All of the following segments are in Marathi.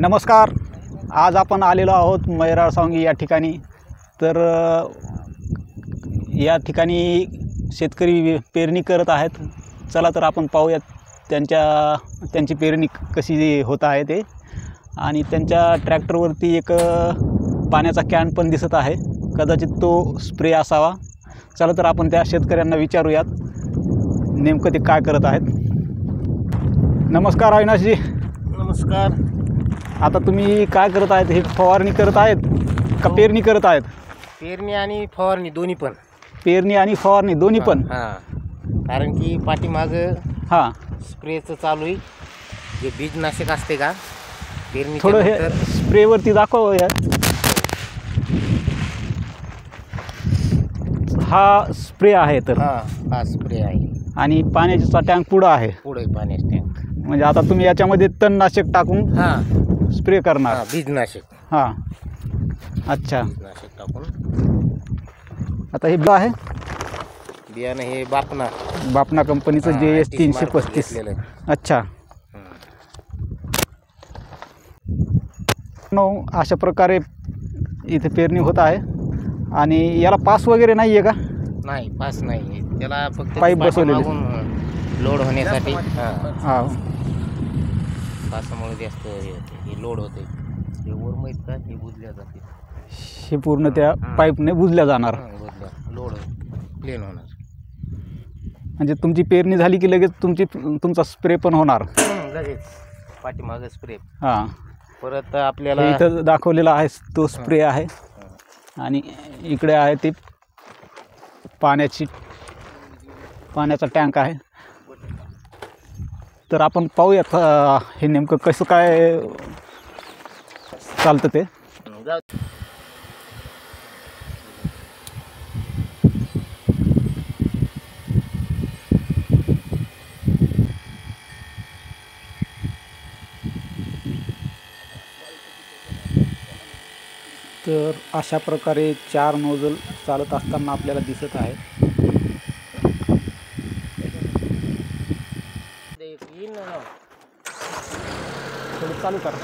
नमस्कार. आज आपण आलेलो आहोत मैराळसावंगी या ठिकाणी. तर या ठिकाणी शेतकरी पेरणी करत आहेत. चला तर आपण पाहूयात त्यांची पेरणी कशी होत आहे ते. आणि त्यांच्या ट्रॅक्टरवरती एक पाण्याचा कॅन पण दिसत आहे, कदाचित तो स्प्रे असावा. चला तर आपण त्या शेतकऱ्यांना विचारूयात नेमकं ते काय करत आहेत. नमस्कार अविनाशजी. नमस्कार. आता तुम्ही काय करत आहेत? हे फवारणी करत आहेत का पेरणी करत आहेत? पेरणी आणि फवारणी दोन्ही पण. पेरणी आणि फवारणी दोन्ही पण. हां, कारण की पाठीमागं हां स्प्रेचं चालू आहे, जे बीजनाशक असते का पेरणी. थोडं हे स्प्रेवरती दाखव यार. हा स्प्रे आहे तर. हा स्प्रे आहे आणि पाण्याचा टँक पुढं आहे. पुढे पाण्याचं टँक. म्हणजे आता तुम्ही याच्यामध्ये तणनाशक टाकून स्प्रे करणार. बीजनाशक. हां, अच्छा. बीजनाशक टाकून. आता हे आहे बियाणं हे बापना कंपनीचं JS 335. अच्छा. अशा प्रकारे इथे पेरणी होत आहे. आणि याला पास वगैरे नाही आहे का? नाही, पास नाही. त्याला फक्त पाईप बसवलेले लोड होण्यासाठी. हां, पासामुळे जास्त हे लोड होते. हे वर माहीत का हे बुजल्या जाते. हे पूर्ण त्या पाईपने बुजल्या जाणार. लोड प्लेन होणार. म्हणजे तुमची पेरणी झाली की लगेच तुमचा स्प्रे पण होणार. लगेच पाठीमागे स्प्रे. हां, परत आपल्याला इथं दाखवलेला आहे तो स्प्रे आहे. आणि इकडे आहे ती पाण्याचा टँक आहे. तर आपण पाहूयात हे नेमकं कसं काय चालतं ते. तर अशा प्रकारे 4 नोझल चालत असताना आपल्याला दिसत आहे. थोडं चालू करा.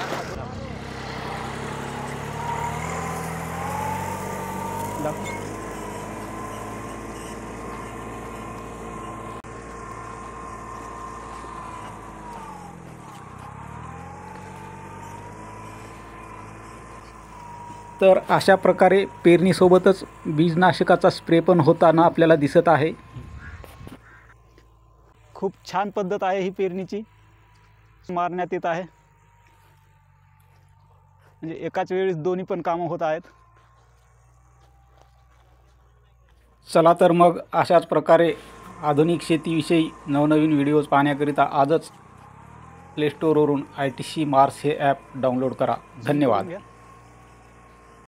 तर अशा प्रकारे पेरणीसोबतच बीजनाशकाचा स्प्रे पण होताना आपल्याला दिसत आहे. खूप छान पद्धत आहे ही पेरणीची. मारण्यात येत आहे, म्हणजे एकाच वेळी दोन्ही पण कामं होत आहेत. चला तर मग अशाच प्रकारे आधुनिक शेतीविषयी नवनवीन व्हिडिओज पाहण्याकरिता आजच प्ले स्टोअरवरून ITC मार्स हे ॲप डाउनलोड करा. धन्यवाद.